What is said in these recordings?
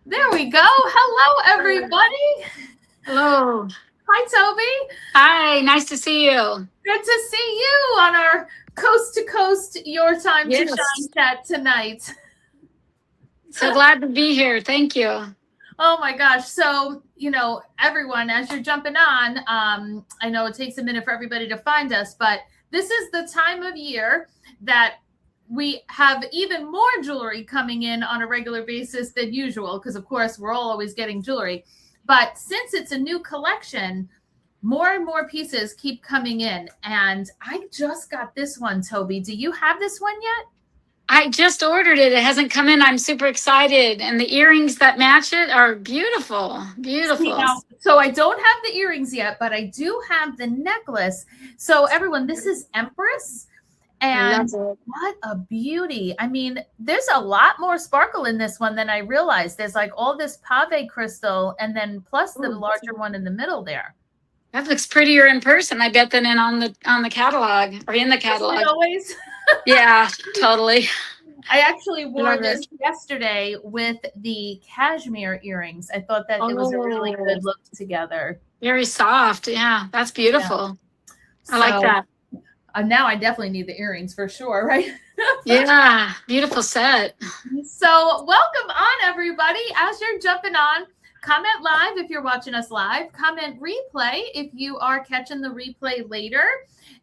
There we go. Hello, everybody. Hello. Hi, Toby. Hi, nice to see you. Good to see you on our coast to coast Your Time to Yes. Shine chat tonight. So glad to be here. Thank you. Oh my gosh. So, everyone, as you're jumping on, I know it takes a minute for everybody to find us, but this is the time of year that we have even more jewelry coming in on a regular basis than usual, because of course we're all always getting jewelry. But since it's a new collection, more and more pieces keep coming in. And I just got this one, Toby. Do you have this one yet? I just ordered it. It hasn't come in. I'm super excited. And the earrings that match it are beautiful. See Beautiful. now, so I don't have the earrings yet, but I do have the necklace. So everyone, this is Empress. And Love it. what a beauty. I mean, there's a lot more sparkle in this one than I realized. There's like all this pave crystal and then plus the Ooh, larger one in the middle there. that looks prettier in person, I bet, than on the catalog or in the Isn't it catalog. always? Yeah, totally. I actually wore Love this it. yesterday with the cashmere earrings. I thought that it was a really good look together. Very soft. Yeah, that's Yeah. beautiful. I like So that. now I definitely need the earrings for sure, right? Yeah, beautiful set. So welcome on, everybody. As you're jumping on, comment live if you're watching us live. Comment replay if you are catching the replay later.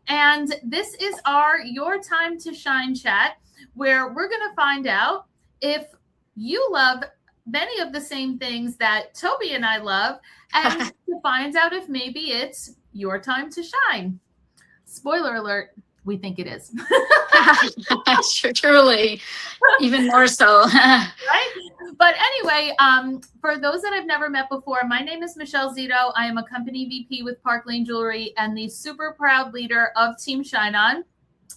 And this is our Your Time to Shine chat, where we're going to find out if you love many of the same things that Toby and I love, and to find out if maybe it's your time to shine. Spoiler alert, we think it is. Sure, truly, even more so. Right? But anyway, for those that I've never met before, my name is Michelle Zito. I am a company VP with Park Lane Jewelry and the super proud leader of Team Shine On,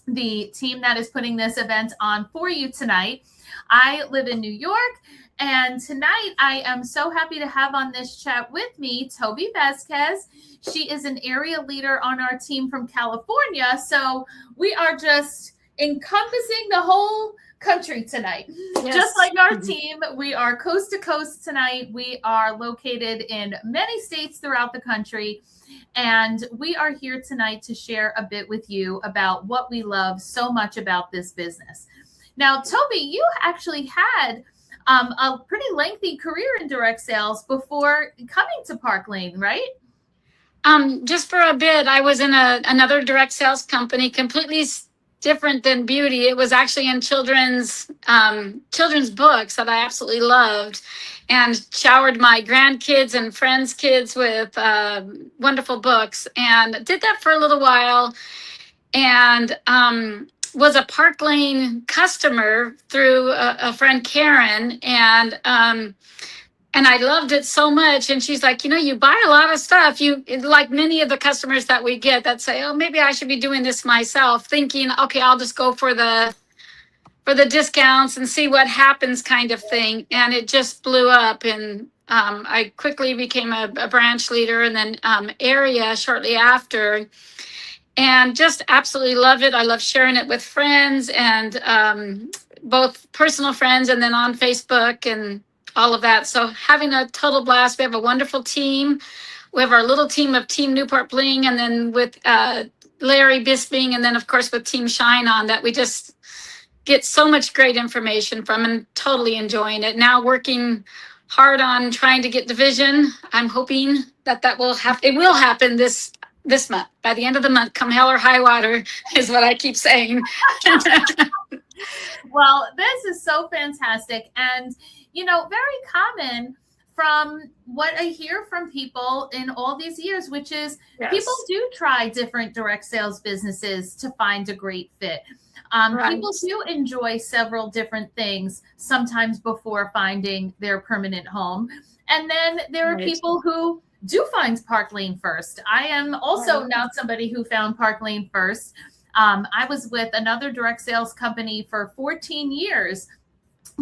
the team that is putting this event on for you tonight. I live in New York, and tonight I am so happy to have on this chat with me Toby Vasquez. She is an area leader on our team from California, so we are just encompassing the whole country tonight. Yes. Just like our team, we are coast to coast tonight. We are located in many states throughout the country. And we are here tonight to share a bit with you about what we love so much about this business. Now, Toby, you actually had a pretty lengthy career in direct sales before coming to Park Lane, right? Just for a bit, I was in another direct sales company, completely different than beauty. It was actually in children's books that I absolutely loved, and showered my grandkids and friends' kids with wonderful books, and did that for a little while, and was a Park Lane customer through a friend, Karen, and I loved it so much. And she's like, you buy a lot of stuff. You, like many of the customers that we get that say, oh, maybe I should be doing this myself, thinking, okay, I'll just go for the discounts and see what happens kind of thing. And it just blew up. And I quickly became a branch leader, and then area shortly after. And just absolutely love it. I love sharing it with friends, and both personal friends and then on Facebook and all of that. So having a total blast. We have a wonderful team. We have our little team of Team Newport Bling, and then with Larry Bisping, and then of course with Team Shine On, that we just get so much great information from, and totally enjoying it. Now working hard on trying to get division. I'm hoping that will happen. It will happen this month. By the end of the month, come hell or high water, is what I keep saying. Well, this is so fantastic. And, very common from what I hear from people in all these years, which is Yes. people do try different direct sales businesses to find a great fit. Right. People do enjoy several different things sometimes before finding their permanent home. And then there are Right. people who do find Park Lane first. I am also not somebody who found Park Lane first. I was with another direct sales company for 14 years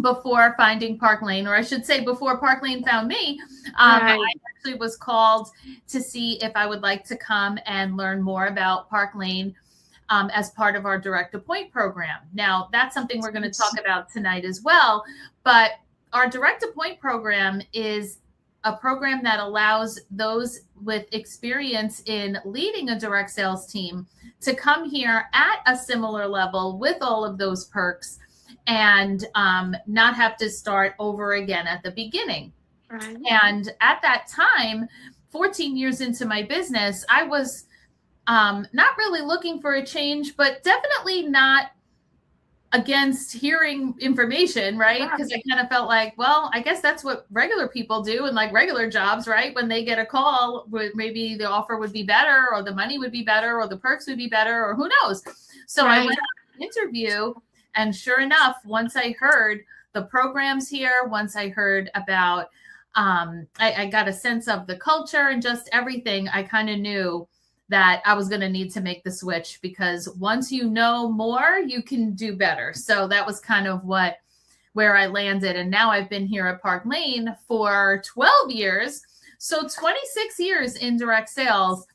before finding Park Lane, or I should say before Park Lane found me. Right. I actually was called to see if I would like to come and learn more about Park Lane as part of our Direct Appoint program. Now, that's something we're going to talk about tonight as well. But our direct appoint program is a program that allows those with experience in leading a direct sales team to come here at a similar level with all of those perks and not have to start over again at the beginning. Right. And at that time, 14 years into my business, I was not really looking for a change, but definitely not against hearing information, right? Because I kind of felt like, well, I guess that's what regular people do in like regular jobs, right? When they get a call, maybe the offer would be better, or the money would be better, or the perks would be better, or who knows. So I went on an interview, and sure enough, once I heard the programs here, once I heard about, I got a sense of the culture and just everything, I kind of knew that I was going to need to make the switch, because once you know more, you can do better. So that was kind of where I landed. And now I've been here at Park Lane for 12 years. So 26 years in direct sales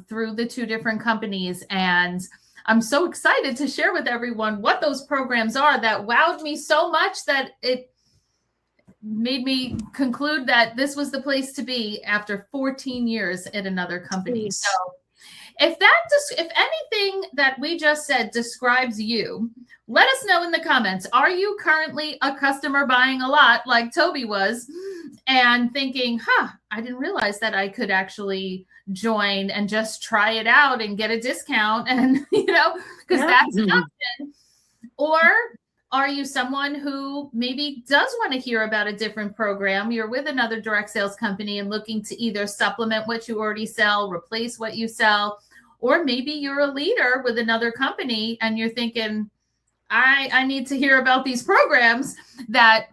through the two different companies. And I'm so excited to share with everyone what those programs are that wowed me so much that it made me conclude that this was the place to be after 14 years at another company. Please. So if anything that we just said describes you, let us know in the comments. Are you currently a customer buying a lot like Toby was and thinking, I didn't realize that I could actually join and just try it out and get a discount, and because that's an option. Or are you someone who maybe does want to hear about a different program? You're with another direct sales company and looking to either supplement what you already sell, replace what you sell, or maybe you're a leader with another company and you're thinking, I need to hear about these programs that,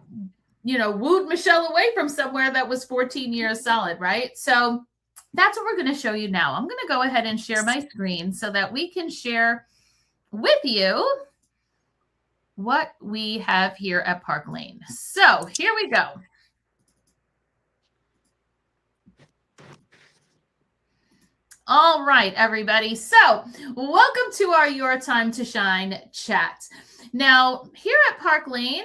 wooed Michelle away from somewhere that was 14 years solid, right? So that's what we're going to show you now. I'm going to go ahead and share my screen so that we can share with you what we have here at Park Lane. So here we go. All right, everybody. So welcome to our Your Time to Shine chat. Now, here at Park Lane,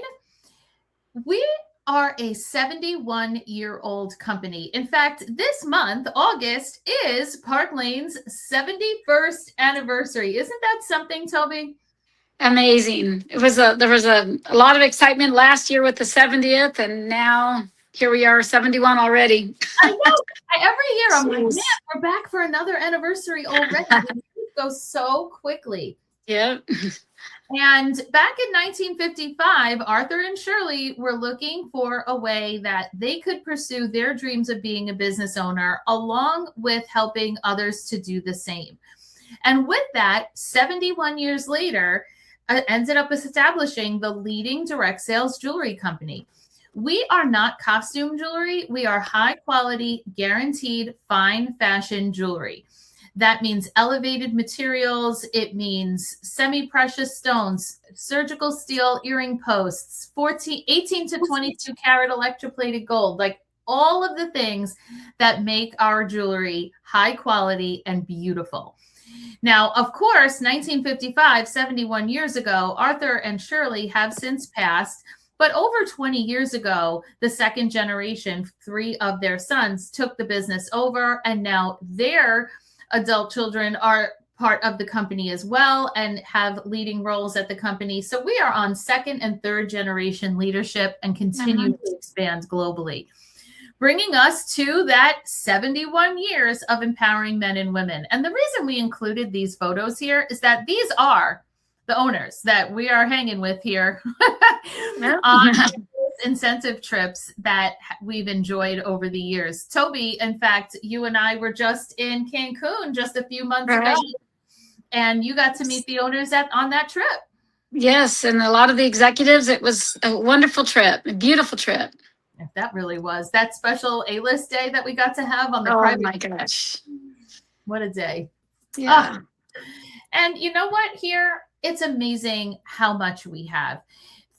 we are a 71-year-old company. In fact, this month, August, is Park Lane's 71st anniversary. Isn't that something, Toby? Amazing. There was a lot of excitement last year with the 70th, and now here we are, 71 already. I know. Every year I'm like, man, we're back for another anniversary already. It goes so quickly. Yeah. And back in 1955, Arthur and Shirley were looking for a way that they could pursue their dreams of being a business owner, along with helping others to do the same. And with that, 71 years later, ended up establishing the leading direct sales jewelry company. We are not costume jewelry. We are high quality, guaranteed, fine fashion jewelry. That means elevated materials. It means semi-precious stones, surgical steel earring posts, 18 to 22 karat electroplated gold, like all of the things that make our jewelry high quality and beautiful. Now, of course, 1955, 71 years ago, Arthur and Shirley have since passed, but over 20 years ago, the second generation, 3 of their sons, took the business over, and now their adult children are part of the company as well and have leading roles at the company. So we are on second and third generation leadership and continue to expand globally, bringing us to that 71 years of empowering men and women. And the reason we included these photos here is that these are the owners that we are hanging with here on incentive trips that we've enjoyed over the years. Toby, in fact, you and I were just in Cancun just a few months ago, and you got to meet the owners on that trip. Yes, and a lot of the executives. It was a wonderful trip, a beautiful trip. That really was. That special A-list day that we got to have on the private. Oh my gosh. What a day. Yeah. And you know what? Here, it's amazing how much we have.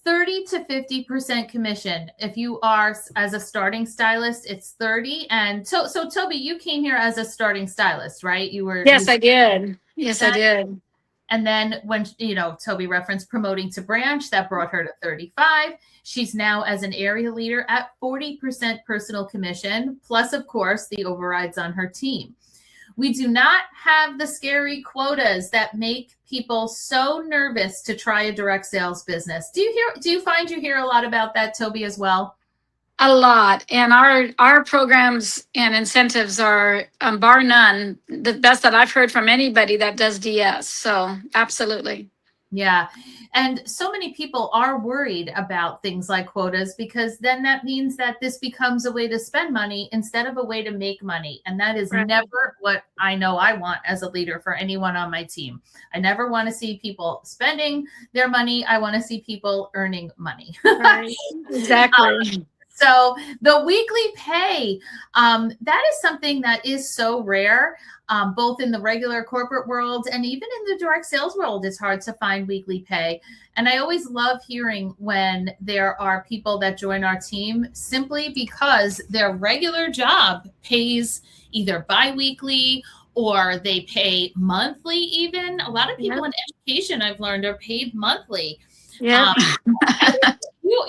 30 to 50% commission. If you are as a starting stylist, it's 30. And so Toby, you came here as a starting stylist, right? Yes, I did. Yes, I did. And then when, Toby referenced promoting to branch, that brought her to 35. She's now as an area leader at 40% personal commission, plus, of course, the overrides on her team. We do not have the scary quotas that make people so nervous to try a direct sales business. Do you find you hear a lot about that, Toby, as well? A lot. And our programs and incentives are, bar none, the best that I've heard from anybody that does DS. So absolutely. Yeah. And so many people are worried about things like quotas, because then that means that this becomes a way to spend money instead of a way to make money. And that is Right. never what I know I want as a leader for anyone on my team. I never want to see people spending their money. I want to see people earning money. Right. Exactly. So the weekly pay, that is something that is so rare, both in the regular corporate world and even in the direct sales world. It's hard to find weekly pay. And I always love hearing when there are people that join our team simply because their regular job pays either biweekly or they pay monthly even. A lot of people in education, I've learned, are paid monthly. Yeah.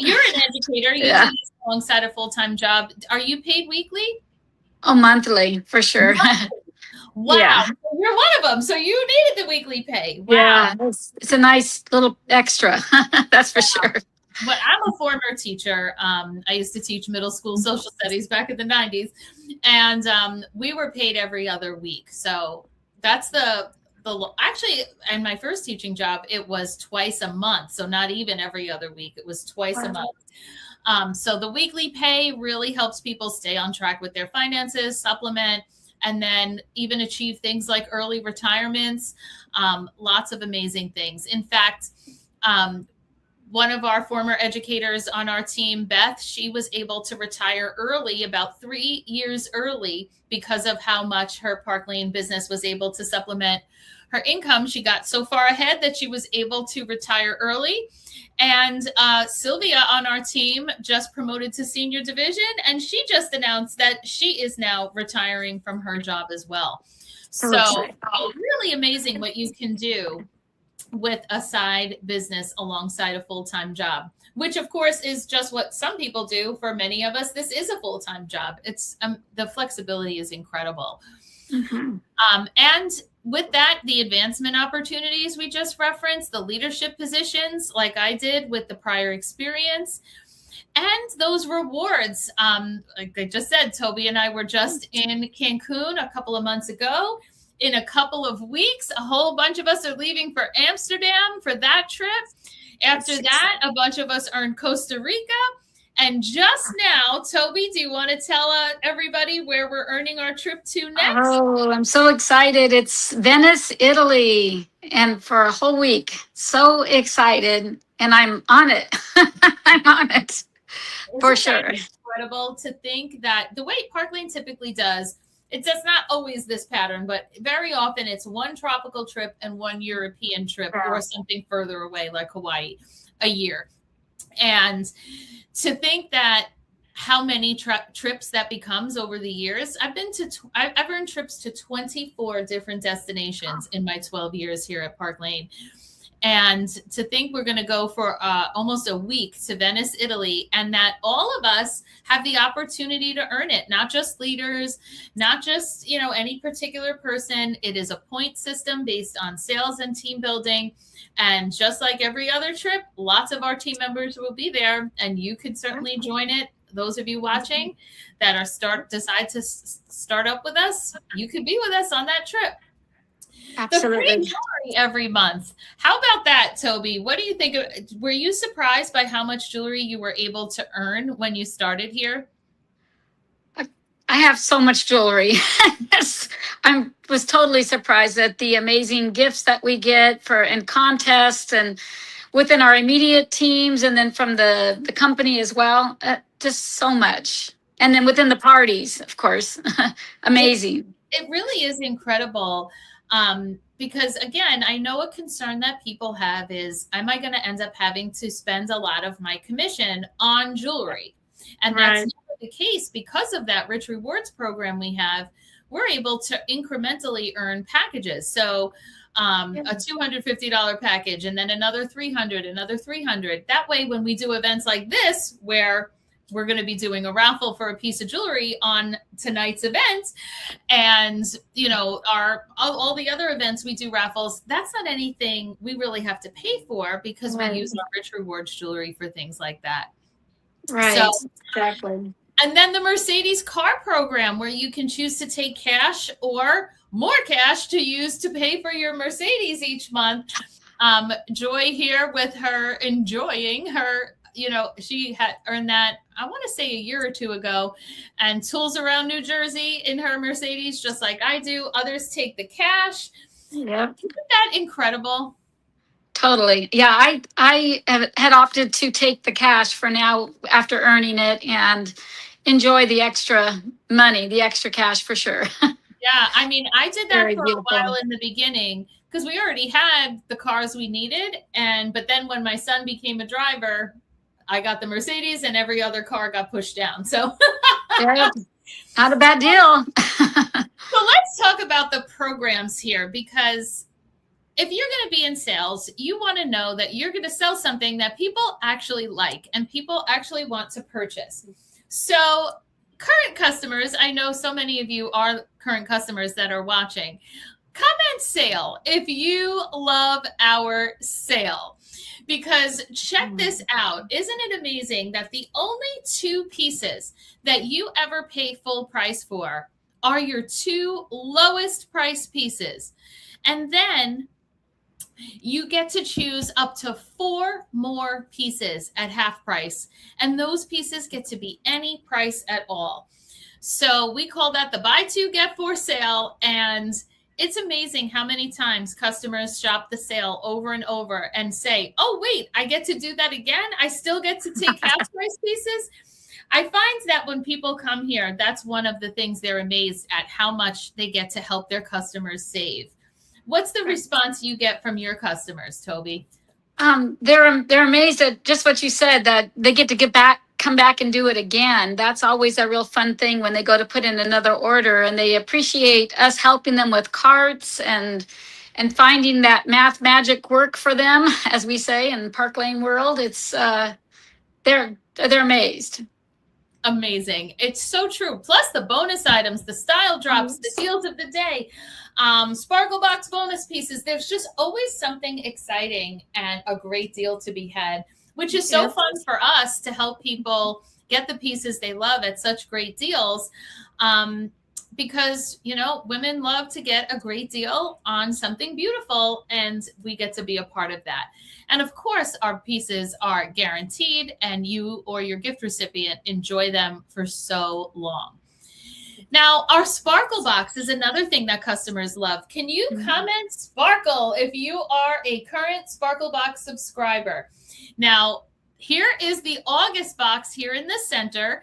You're an educator. You do this alongside a full-time job. Are you paid weekly? Oh, monthly, for sure. Wow. Yeah. You're one of them. So you needed the weekly pay. Wow. Yeah. It's a nice little extra. That's for sure. But I'm a former teacher. I used to teach middle school social studies back in the 90s. And we were paid every other week. So that's actually, in my first teaching job, it was twice a month. So not even every other week. It was twice a month. So the weekly pay really helps people stay on track with their finances, supplement, and then even achieve things like early retirements. Lots of amazing things. In fact, one of our former educators on our team, Beth, she was able to retire early, about 3 years early, because of how much her Park Lane business was able to supplement her income. She got so far ahead that she was able to retire early. And Sylvia on our team just promoted to senior division, and she just announced that she is now retiring from her job as well. So really amazing what you can do with a side business alongside a full-time job, which of course is just what some people do. For many of us, this is a full-time job. It's the flexibility is incredible. And with that, the advancement opportunities we just referenced, the leadership positions, like I did with the prior experience, and those rewards. Like I just said, Toby and I were just in Cancun a couple of months ago. In a couple of weeks, a whole bunch of us are leaving for Amsterdam for that trip. After that, a bunch of us are in Costa Rica. And just now, Toby, do you want to tell everybody where we're earning our trip to next? Oh, I'm so excited. It's Venice, Italy, and for a whole week. So excited. And I'm on it. I'm on it. For sure. Incredible to think that the way Park Lane typically does, it does not always this pattern, but very often it's one tropical trip and one European trip or something further away like Hawaii a year. And to think that how many trips that becomes over the years. I've earned trips to 24 different destinations in my 12 years here at Park Lane. And to think we're going to go for almost a week to Venice, Italy, and that all of us have the opportunity to earn it, not just leaders, not just, any particular person. It is a point system based on sales and team building. And just like every other trip, lots of our team members will be there, and you could certainly join it. Those of you watching that decide to start up with us, you could be with us on that trip. Absolutely. The free jewelry every month. How about that, Toby? What do you think? Were you surprised by how much jewelry you were able to earn when you started here? I have so much jewelry. I was totally surprised at the amazing gifts that we get in contests and within our immediate teams, and then from the company as well. Just so much. And then within the parties, of course. Amazing. It really is incredible. Because again, I know a concern that people have is, am I going to end up having to spend a lot of my commission on jewelry? And that's never the case because of that rich rewards program we have. we're able to incrementally earn packages. So a $250 package, and then another 300, another 300. That way, when we do events like this, where we're going to be doing a raffle for a piece of jewelry on tonight's event, and all the other events we do raffles, that's not anything we really have to pay for, because we use our Rich Rewards jewelry for things like that. Right. So, exactly. And then the Mercedes car program, where you can choose to take cash or more cash to use to pay for your Mercedes each month. Joy here with her enjoying her, she had earned that, I want to say a year or two ago, and tools around New Jersey in her Mercedes, just like I do. Others take the cash. Yep. Isn't that incredible? Totally. Yeah, I had opted to take the cash for now after earning it, and enjoy the extra money, the extra cash for sure. Yeah, I mean, I did that for a while in the beginning, because we already had the cars we needed. But then when my son became a driver, I got the Mercedes, and every other car got pushed down. So yeah, not a bad deal. So let's talk about the programs here, because if you're going to be in sales, you want to know that you're going to sell something that people actually like and people actually want to purchase. So current customers, I know so many of you are current customers that are watching. Comment sale if you love our sale, because check this out. Isn't it amazing that the only two pieces that you ever pay full price for are your two lowest price pieces? And then you get to choose up to 4 more pieces at half price. And those pieces get to be any price at all. So we call that the buy 2, get 4 sale. And it's amazing how many times customers shop the sale over and over and say, oh, wait, I get to do that again? I still get to take half price pieces? I find that when people come here, that's one of the things they're amazed at, how much they get to help their customers save. What's the response you get from your customers, Toby? They're amazed at just what you said, that they get to come back and do it again. That's always a real fun thing when they go to put in another order, and they appreciate us helping them with carts and finding that math magic work for them, as we say in Park Lane world. It's they're amazed. Amazing. It's so true. Plus the bonus items, the style drops, the deals of the day, Sparkle Box bonus pieces. There's just always something exciting and a great deal to be had, which is so fun for us to help people get the pieces they love at such great deals. Because, women love to get a great deal on something beautiful, and we get to be a part of that. And of course, our pieces are guaranteed, and you or your gift recipient enjoy them for so long. Now, our Sparkle Box is another thing that customers love. Can you comment Sparkle if you are a current Sparkle Box subscriber? Now, here is the August box here in the center.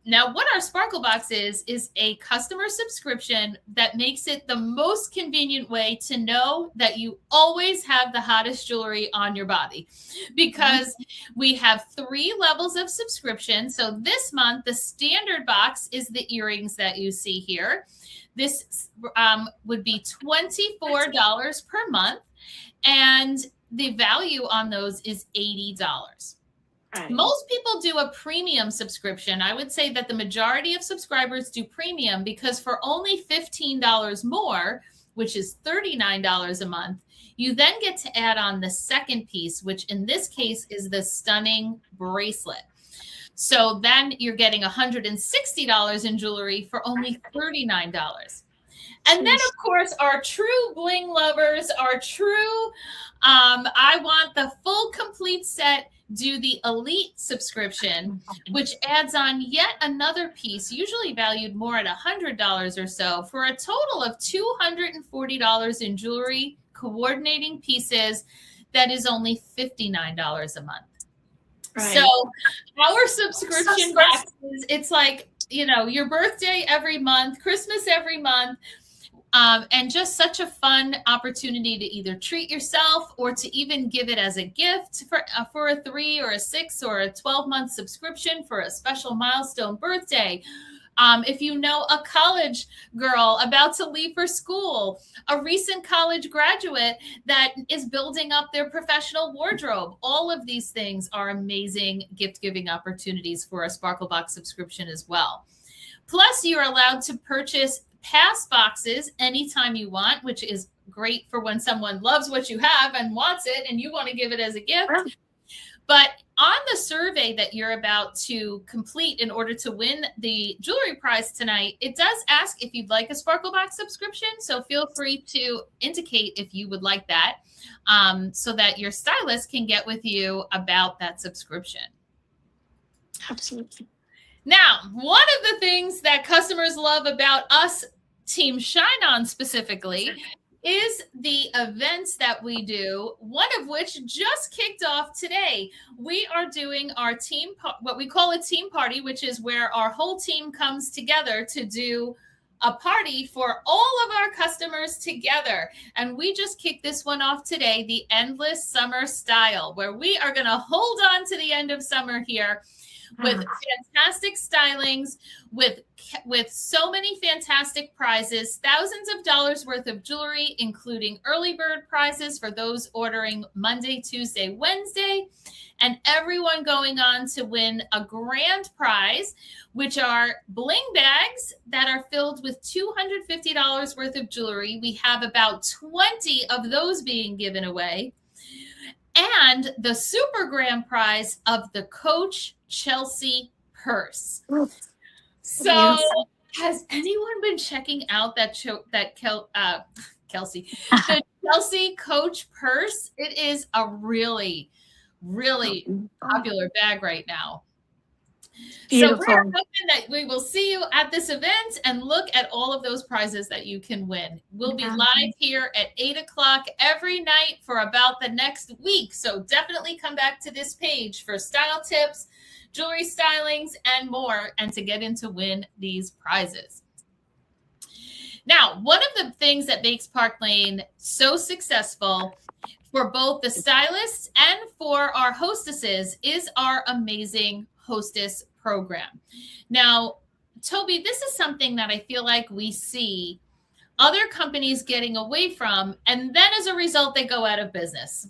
Now, what our Sparkle Box is a customer subscription that makes it the most convenient way to know that you always have the hottest jewelry on your body, because we have 3 levels of subscription. So this month, the standard box is the earrings that you see here. This would be $24 per month, and the value on those is $80. Right. Most people do a premium subscription. I would say that the majority of subscribers do premium, because for only $15 more, which is $39 a month, you then get to add on the second piece, which in this case is the stunning bracelet. So then you're getting $160 in jewelry for only $39. And then, of course, our true bling lovers, our true, I want the full complete set, do the Elite subscription, which adds on yet another piece, usually valued more at $100 or so, for a total of $240 in jewelry, coordinating pieces. That is only $59 a month. Right. So our subscription boxes, it's like, your birthday every month, Christmas every month. And just such a fun opportunity to either treat yourself or to even give it as a gift for a 3 or a 6 or a 12-month subscription for a special milestone birthday. If you know a college girl about to leave for school, a recent college graduate that is building up their professional wardrobe, all of these things are amazing gift giving opportunities for a Sparklebox subscription as well. Plus, you're allowed to purchase pass boxes anytime you want, which is great for when someone loves what you have and wants it and you want to give it as a gift. But on the survey that you're about to complete in order to win the jewelry prize tonight, it does ask if you'd like a Sparklebox subscription. So feel free to indicate if you would like that, so that your stylist can get with you about that subscription. Absolutely. Now, one of the things that customers love about us, Team Shine On specifically, is the events that we do, one of which just kicked off today. We are doing our team, what we call a team party, which is where our whole team comes together to do a party for all of our customers together. And we just kicked this one off today, the Endless Summer Style, where we are going to hold on to the end of summer here with fantastic stylings, with so many fantastic prizes, thousands of dollars worth of jewelry, including early bird prizes for those ordering Monday, Tuesday, Wednesday, and everyone going on to win a grand prize, which are bling bags that are filled with $250 worth of jewelry. We have about 20 of those being given away. And the super grand prize of the Coach Chelsea purse. So, has anyone been checking out Kelsey, the Chelsea Coach purse? It is a really, really popular bag right now. Beautiful. So we're hoping that we will see you at this event and look at all of those prizes that you can win. We'll be live here at 8 o'clock every night for about the next week. So definitely come back to this page for style tips, jewelry stylings, and more, and to get in to win these prizes. Now, one of the things that makes Park Lane so successful for both the stylists and for our hostesses is our amazing hostess program. Now, Toby, this is something that I feel like we see other companies getting away from, and then as a result, they go out of business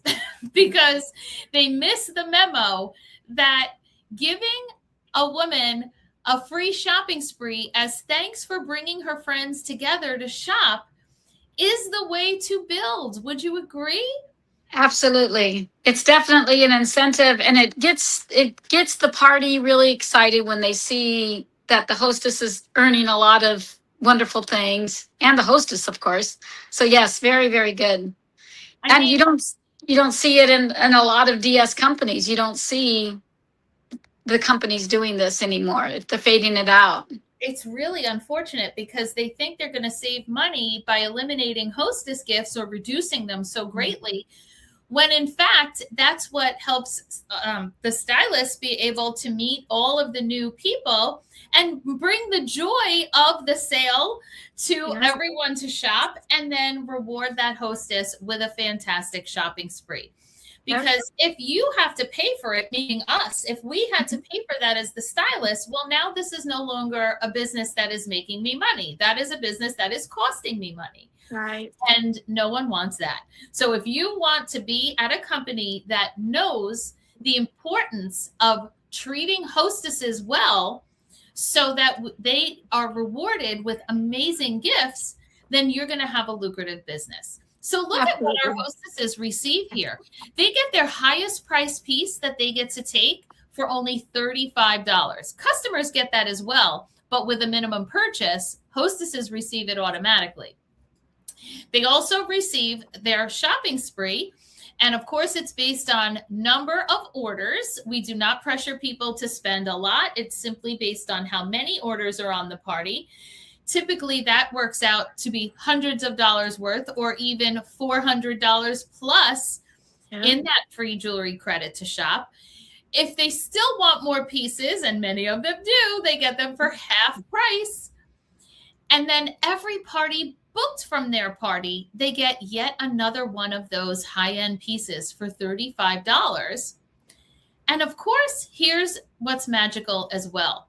because they miss the memo that giving a woman a free shopping spree as thanks for bringing her friends together to shop is the way to build. Would you agree? Absolutely. It's definitely an incentive, and it gets the party really excited when they see that the hostess is earning a lot of wonderful things, and the hostess, of course. So yes, very, very good. And you don't see it in a lot of DS companies. You don't see the companies doing this anymore. They're fading it out. It's really unfortunate because they think they're going to save money by eliminating hostess gifts or reducing them so greatly, when in fact, that's what helps the stylist be able to meet all of the new people and bring the joy of the sale to everyone to shop, and then reward that hostess with a fantastic shopping spree. Because if you have to pay for it, meaning us, if we had to pay for that as the stylist, well, now this is no longer a business that is making me money. That is a business that is costing me money. Right. And no one wants that. So if you want to be at a company that knows the importance of treating hostesses well so that they are rewarded with amazing gifts, then you're going to have a lucrative business. So look at what our hostesses receive here. They get their highest price piece that they get to take for only $35. Customers get that as well, but with a minimum purchase, hostesses receive it automatically. They also receive their shopping spree. And of course, it's based on number of orders. We do not pressure people to spend a lot. It's simply based on how many orders are on the party. Typically, that works out to be hundreds of dollars worth, or even $400 plus in that free jewelry credit to shop. If they still want more pieces, and many of them do, they get them for half price. And then every party booked from their party, they get yet another one of those high-end pieces for $35. And of course, here's what's magical as well.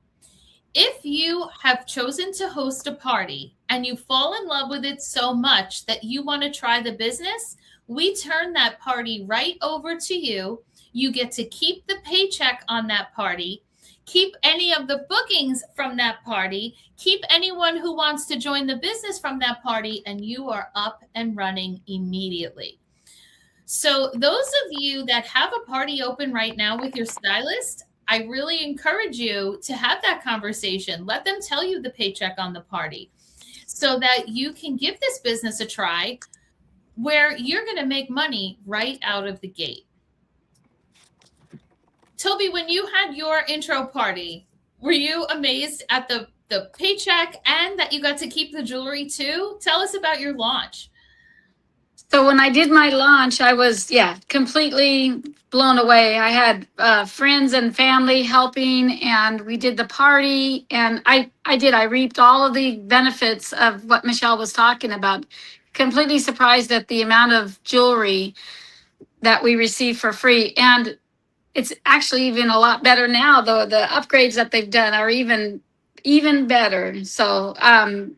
If you have chosen to host a party and you fall in love with it so much that you want to try the business, we turn that party right over to you. You get to keep the paycheck on that party, keep any of the bookings from that party, keep anyone who wants to join the business from that party, and you are up and running immediately. So those of you that have a party open right now with your stylist, I really encourage you to have that conversation. Let them tell you the paycheck on the party so that you can give this business a try where you're going to make money right out of the gate. Toby, when you had your intro party, were you amazed at the paycheck and that you got to keep the jewelry too? Tell us about your launch. So when I did my launch, I was, completely blown away. I had friends and family helping, and we did the party, and I reaped all of the benefits of what Michelle was talking about. Completely surprised at the amount of jewelry that we received for free. And it's actually even a lot better now, though. The upgrades that they've done are even better. So,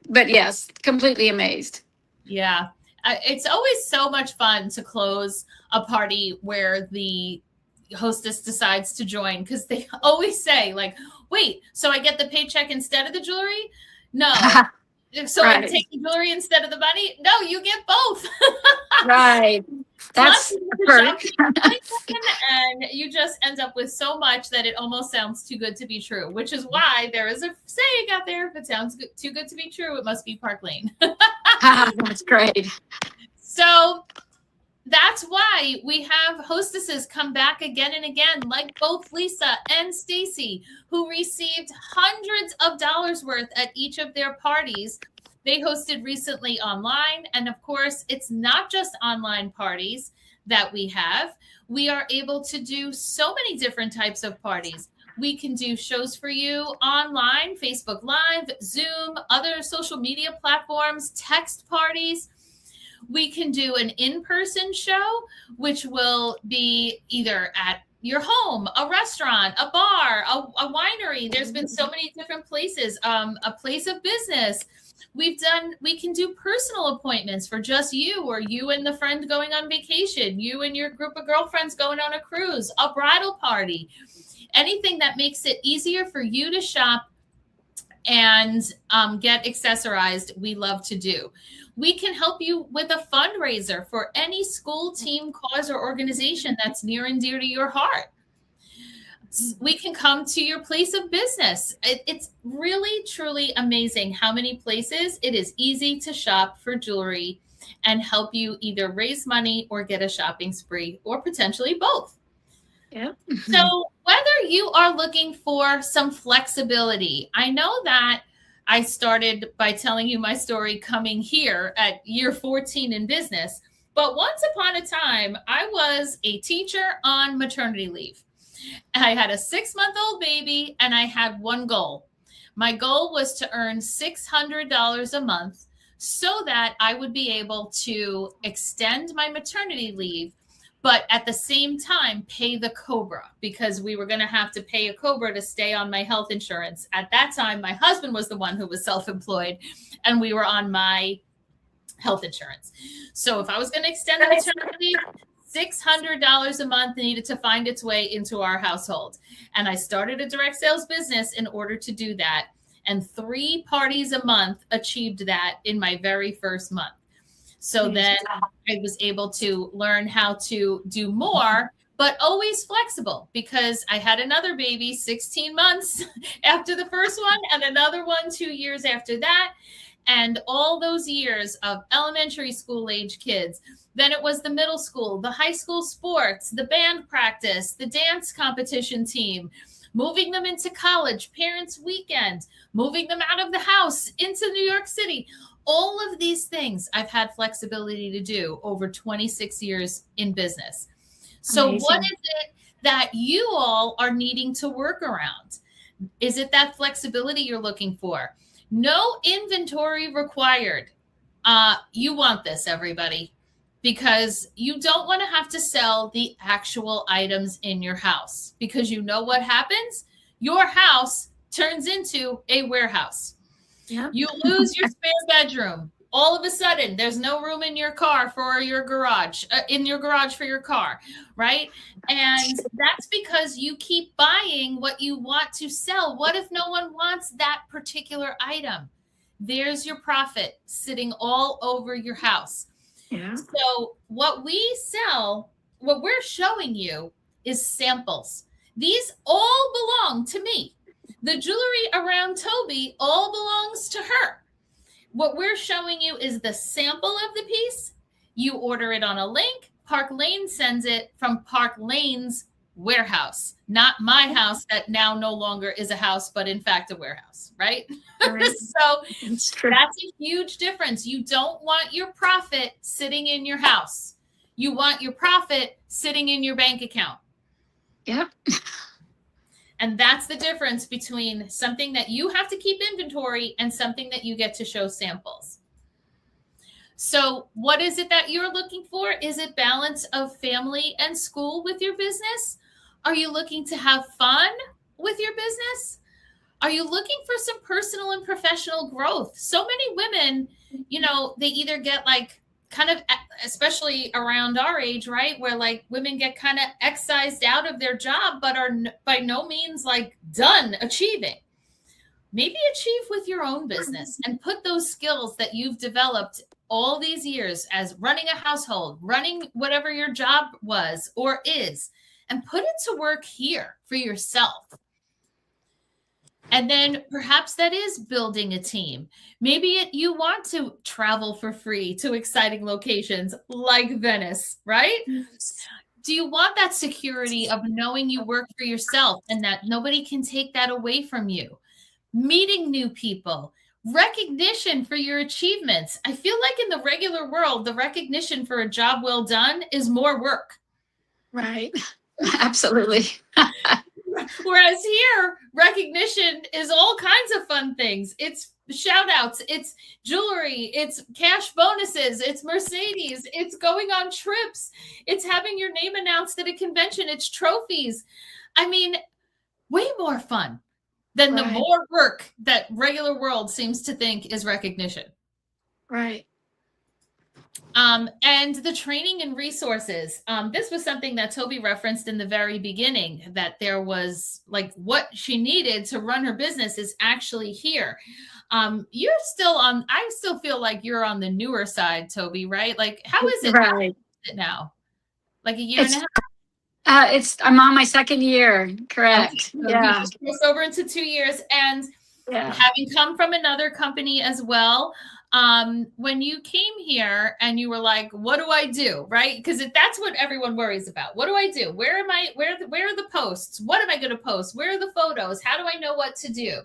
but yes, completely amazed. Yeah. It's always so much fun to close a party where the hostess decides to join, because they always say, like, wait, so I get the paycheck instead of the jewelry? No. So right. I'm taking jewelry instead of the money? No, you get both. Right. That's perfect. And you just end up with so much that it almost sounds too good to be true, which is why there is a saying out there, if it sounds too good to be true, it must be Park Lane. That's great. So that's why we have hostesses come back again and again, like both Lisa and Stacy, who received hundreds of dollars worth at each of their parties. They hosted recently online. And of course, it's not just online parties that we have. We are able to do so many different types of parties. We can do shows for you online, Facebook Live, Zoom, other social media platforms, text parties. We can do an in-person show, which will be either at your home, a restaurant, a bar, a winery. There's been so many different places, a place of business. We can do personal appointments for just you, or you and the friend going on vacation, you and your group of girlfriends going on a cruise, a bridal party, anything that makes it easier for you to shop and get accessorized, we love to do. We can help you with a fundraiser for any school, team, cause, or organization that's near and dear to your heart. We can come to your place of business. It's really, truly amazing how many places it is easy to shop for jewelry and help you either raise money or get a shopping spree, or potentially both. Yeah. So whether you are looking for some flexibility, I know that I started by telling you my story coming here at year 14 in business, but once upon a time, I was a teacher on maternity leave. I had a 6-month-old baby, and I had one goal. My goal was to earn $600 a month so that I would be able to extend my maternity leave, but at the same time pay the COBRA, because we were going to have to pay a COBRA to stay on my health insurance. At that time, my husband was the one who was self-employed, and we were on my health insurance. So if I was going to extend the maternity leave, $600 a month needed to find its way into our household. And I started a direct sales business in order to do that. And 3 parties a month achieved that in my very first month. So then I was able to learn how to do more, but always flexible, because I had another baby 16 months after the first one, and another one 2 years after that. And all those years of elementary school age kids. Then it was the middle school, the high school sports, the band practice, the dance competition team, moving them into college, parents' weekend, moving them out of the house into New York City. All of these things I've had flexibility to do over 26 years in business. So amazing. What is it that you all are needing to work around? Is it that flexibility you're looking for? No inventory required. You want this, everybody, because you don't want to have to sell the actual items in your house, because you know what happens? Your house turns into a warehouse. Yep. You lose your spare bedroom. All of a sudden, there's no room in your car for your garage, in your garage for your car, right? And that's because you keep buying what you want to sell. What if no one wants that particular item? There's your profit sitting all over your house. Yeah. So what we sell, what we're showing you is samples. These all belong to me. The jewelry around Toby all belongs to her. What we're showing you is the sample of the piece. You order it on a link. Park Lane sends it from Park Lane's warehouse, not my house that now no longer is a house, but in fact a warehouse, right? Right. So It's true. that's a huge difference. You don't want your profit sitting in your house. You want your profit sitting in your bank account. Yep. And that's the difference between something that you have to keep inventory and something that you get to show samples. So what is it that you're looking for? Is it balance of family and school with your business? Are you looking to have fun with your business? Are you looking for some personal and professional growth? So many women, you know, they either get like kind of, especially around our age, right? Where like women get kind of excised out of their job, but are by no means like done achieving. Maybe achieve with your own business and put those skills that you've developed all these years as running a household, running whatever your job was or is, and put it to work here for yourself. And then perhaps that is building a team. Maybe you want to travel for free to exciting locations like Venice, right? Do you want that security of knowing you work for yourself and that nobody can take that away from you? Meeting new people, recognition for your achievements. I feel like in the regular world, the recognition for a job well done is more work. Right. Absolutely. Whereas here, recognition is all kinds of fun things. It's shout outs, it's jewelry, it's cash bonuses, it's Mercedes, it's going on trips, it's having your name announced at a convention, it's trophies. I mean, way more fun than the more work that regular world seems to think is recognition. Right. And the training and resources. This was something that Toby referenced in the very beginning, that there was like what she needed to run her business is actually here. You're still on, I still feel like you're on the newer side, Toby, right? Like, how is it now? Like a year and a half? I'm on my second year, correct? Okay, so yeah. Just over into 2 years, and having come from another company as well. When you came here and you were like, what do I do? Right? Because that's what everyone worries about. What do I do? Where are the posts? What am I going to post? Where are the photos? How do I know what to do?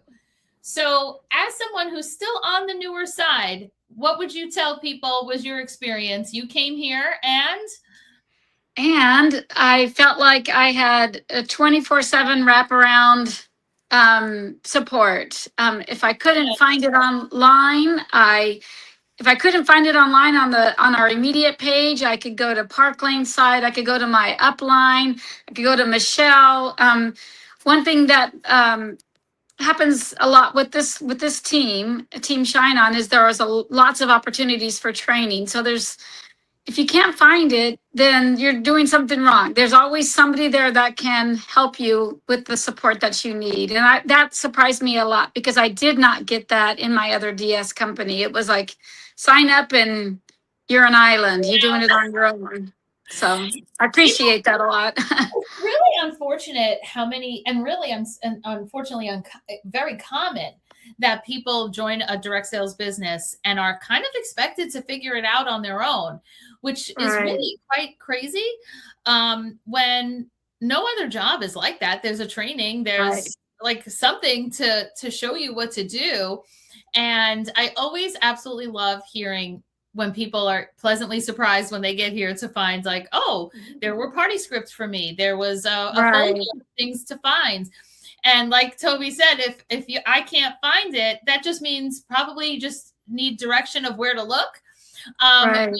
So as someone who's still on the newer side, what would you tell people was your experience? You came here and I felt like I had a 24/7 wraparound support. If I couldn't find it online, if I couldn't find it online on our immediate page, I could go to Park Lane site. I could go to my upline. I could go to Michelle. One thing that happens a lot with this team Shine On, is there is lots of opportunities for training. So if you can't find it, then you're doing something wrong. There's always somebody there that can help you with the support that you need. And that surprised me a lot, because I did not get that in my other DS company. It was like, sign up and you're an island. You're doing it on your own. So I appreciate that a lot. It's really unfortunate how many, and really unfortunately very common, that people join a direct sales business and are kind of expected to figure it out on their own, which is really quite crazy. When no other job is like that. There's a training, there's like something to show you what to do. And I always absolutely love hearing when people are pleasantly surprised when they get here to find like, oh, there were party scripts for me. There was a folder of things to find. And like Toby said, if I can't find it, that just means probably you just need direction of where to look. Right.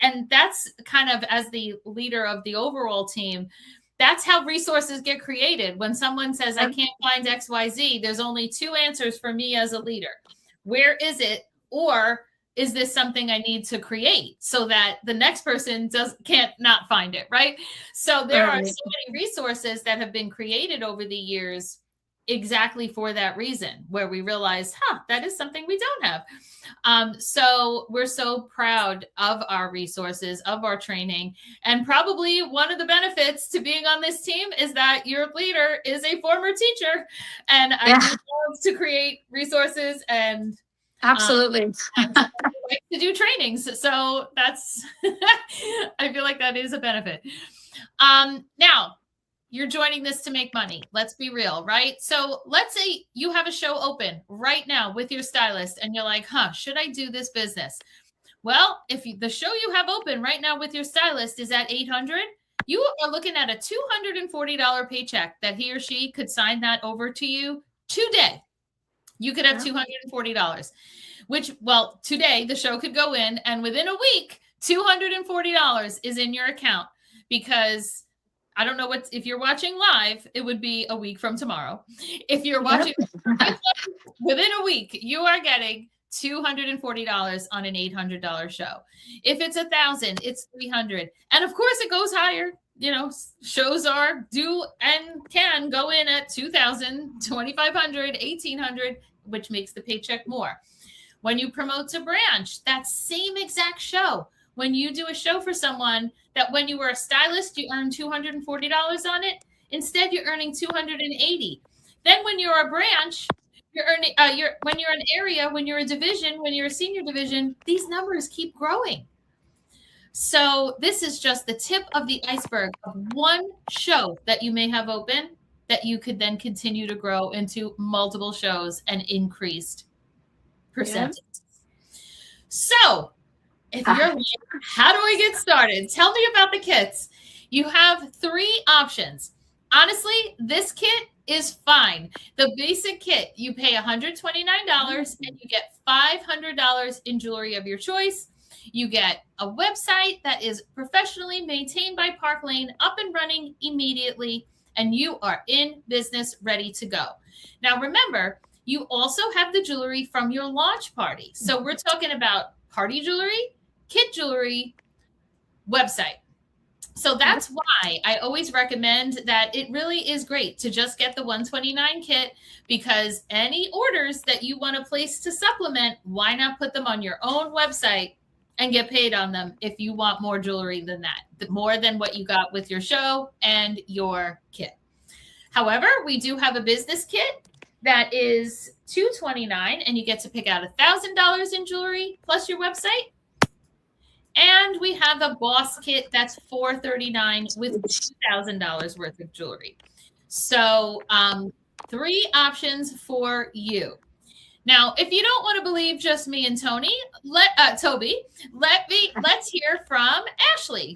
And that's kind of, as the leader of the overall team, that's how resources get created. When someone says, I can't find XYZ, there's only two answers for me as a leader. Where is it? Or is this something I need to create so that the next person can't not find it, right? So there are so many resources that have been created over the years exactly for that reason, where we realize, that is something we don't have. So we're so proud of our resources, of our training. And probably one of the benefits to being on this team is that your leader is a former teacher. And I love to create resources and absolutely. and like to do trainings. So that's, I feel like that is a benefit. Now, you're joining this to make money. Let's be real, right? So let's say you have a show open right now with your stylist and you're like, should I do this business? Well, if the show you have open right now with your stylist is at 800, you are looking at a $240 paycheck that he or she could sign that over to you today. You could have $240, which, well, today the show could go in and within a week, $240 is in your account, because I don't know if you're watching live, it would be a week from tomorrow. If you're watching within a week, you are getting $240 on an $800 show. If it's $1,000, it's $300. And of course it goes higher. You know, shows are do and can go in at $2,000, $2,500, $1,800, which makes the paycheck more. When you promote to branch, that same exact show. When you do a show for someone that when you were a stylist, you earned $240 on it. Instead, you're earning $280. Then when you're a branch, you're earning, when you're an area, when you're a division, when you're a senior division, these numbers keep growing. So this is just the tip of the iceberg of one show that you may have open that you could then continue to grow into multiple shows and increased percentages. So if you're like, how do I get started? Tell me about the kits. You have 3 options. Honestly, this kit is fine. The basic kit, you pay $129 and you get $500 in jewelry of your choice. You get a website that is professionally maintained by Park Lane, up and running immediately, and you are in business, ready to go. Now, remember, you also have the jewelry from your launch party. So we're talking about party jewelry, kit jewelry, website. So that's why I always recommend that it really is great to just get the $129 kit, because any orders that you want to place to supplement, why not put them on your own website and get paid on them if you want more jewelry than that, more than what you got with your show and your kit. However, we do have a business kit that is $229 and you get to pick out $1,000 in jewelry plus your website. And we have a boss kit that's $439 with $2,000 worth of jewelry. So 3 options for you. Now, if you don't want to believe just me and Toby, let's hear from Ashley.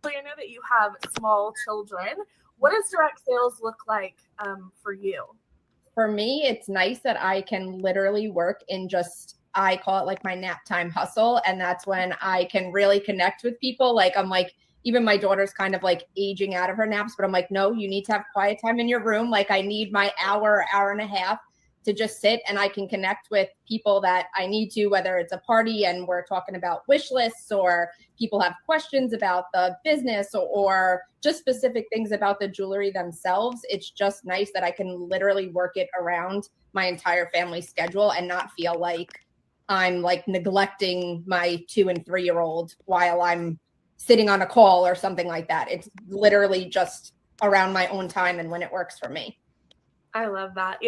I know that you have small children. What does direct sales look like for you? For me, it's nice that I can literally work in just, I call it like my nap time hustle. And that's when I can really connect with people. Like, I'm like, even my daughter's kind of like aging out of her naps, but I'm like, no, you need to have quiet time in your room. Like, I need my hour and a half to just sit and I can connect with people that I need to, whether it's a party and we're talking about wish lists, or people have questions about the business, or just specific things about the jewelry themselves. It's just nice that I can literally work it around my entire family schedule and not feel like I'm like neglecting my 2 and 3-year-old while I'm sitting on a call or something like that. It's literally just around my own time and when it works for me. I love that.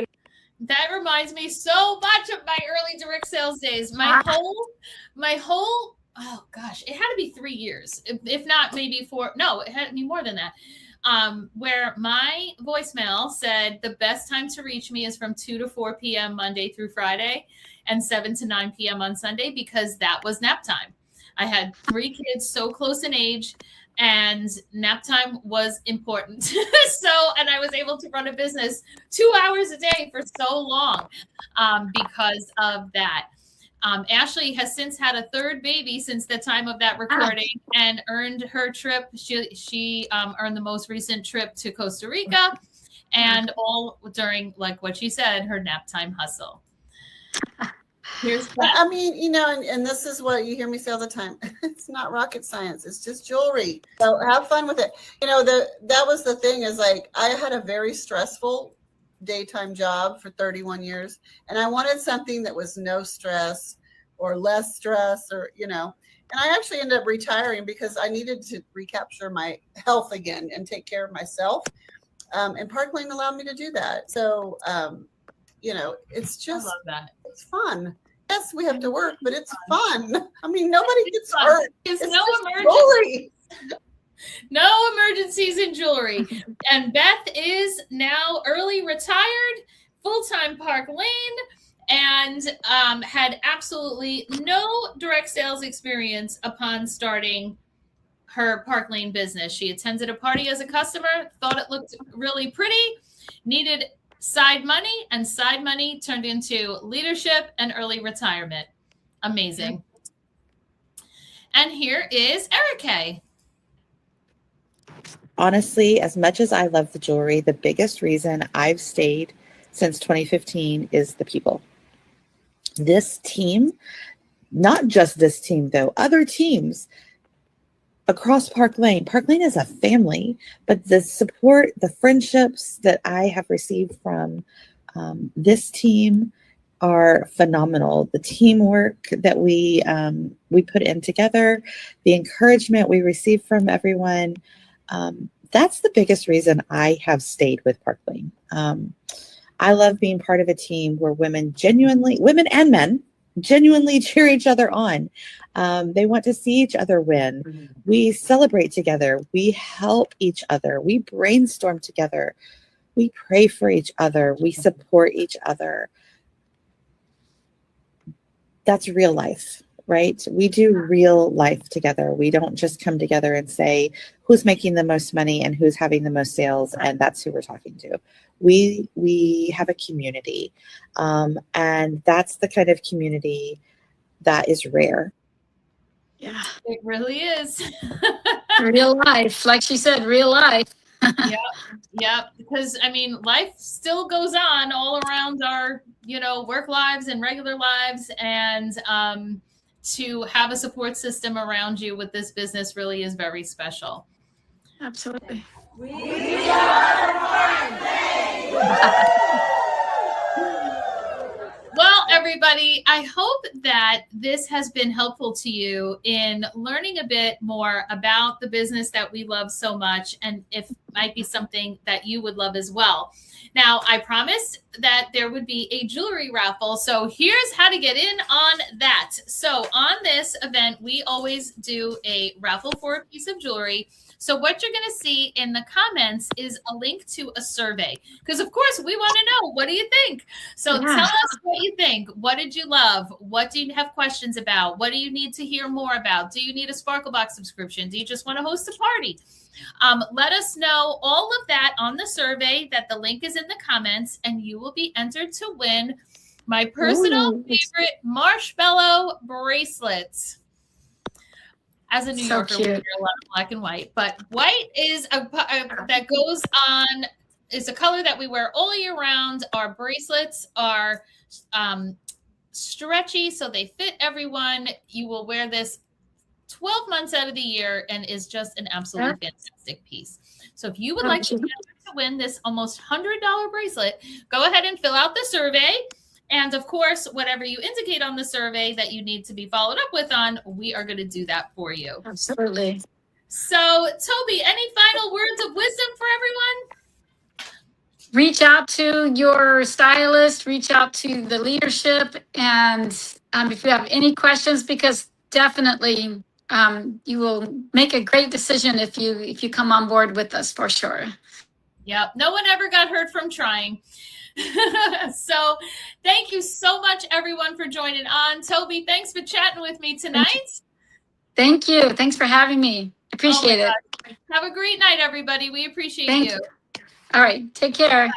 That reminds me so much of my early direct sales days. My whole, oh gosh, it had to be 3 years, if not maybe 4. No, it had to be more than that. Where my voicemail said the best time to reach me is from 2 to 4 p.m. Monday through Friday and 7 to 9 p.m. on Sunday, because that was nap time. I had 3 kids so close in age, and nap time was important. And I was able to run a business 2 hours a day for so long because of that. Ashley has since had a third baby since the time of that recording and earned her trip. She earned the most recent trip to Costa Rica, and all during, like what she said, her nap time hustle. Here's Beth. I mean, you know, and this is what you hear me say all the time. It's not rocket science. It's just jewelry. So have fun with it. You know, that was the thing, is like, I had a very stressful daytime job for 31 years, and I wanted something that was no stress or less stress, or, you know, and I actually ended up retiring because I needed to recapture my health again and take care of myself. And Park Lane allowed me to do that. So, you know, it's just, I love that. It's fun. Yes, we have to work, but it's fun. I mean, nobody gets hurt. There's It's no just emergency. jewelry. No emergencies in jewelry. And Beth is now early retired, full-time Park Lane, and had absolutely no direct sales experience upon starting her Park Lane business. She attended a party as a customer, thought it looked really pretty, needed side money, and side money turned into leadership and early retirement. Amazing. And here is Erica. Honestly, as much as I love the jewelry, the biggest reason I've stayed since 2015 is the people. This team, not just this team though, other teams across Park Lane. Park Lane is a family, but the support, the friendships that I have received from this team are phenomenal. The teamwork that we put in together, the encouragement we receive from everyone, that's the biggest reason I have stayed with Park Lane. I love being part of a team where women and men genuinely cheer each other on. They want to see each other win. Mm-hmm. We celebrate together. We help each other. We brainstorm together. We pray for each other. We support each other. That's real life, right? We do real life together. We don't just come together and say who's making the most money and who's having the most sales, and that's who we're talking to. We have a community, and that's the kind of community that is rare. Yeah, it really is. Real life, like she said, real life. Yeah. Because I mean, life still goes on all around our, work lives and regular lives, and to have a support system around you with this business really is very special. Absolutely. We are Park Lane. Well, everybody, I hope that this has been helpful to you in learning a bit more about the business that we love so much, and if it might be something that you would love as well. Now, I promised that there would be a jewelry raffle, so here's how to get in on that. So on this event, we always do a raffle for a piece of jewelry. So what you're going to see in the comments is a link to a survey, because of course we want to know, what do you think? So tell us what you think. What did you love? What do you have questions about? What do you need to hear more about? Do you need a Sparkle Box subscription? Do you just want to host a party? Let us know all of that on the survey. That the link is in the comments, and you will be entered to win my personal favorite marshmallow bracelets. As a New Yorker, we wear a lot of black and white, but white is that goes on, is a color that we wear all year round. Our bracelets are stretchy, so they fit everyone. You will wear this 12 months out of the year and is just an absolutely fantastic piece. So if you would like to win this almost $100 bracelet, go ahead and fill out the survey. And of course, whatever you indicate on the survey that you need to be followed up with on, we are going to do that for you. Absolutely. So, Toby, any final words of wisdom for everyone? Reach out to your stylist, reach out to the leadership, and if you have any questions, because definitely you will make a great decision if you come on board with us, for sure. Yep. No one ever got hurt from trying. So thank you so much, everyone, for joining on. Toby, thanks for chatting with me tonight. Thank you. Thanks for having me. Appreciate it. Have a great night, everybody. We appreciate you. All right. Take care.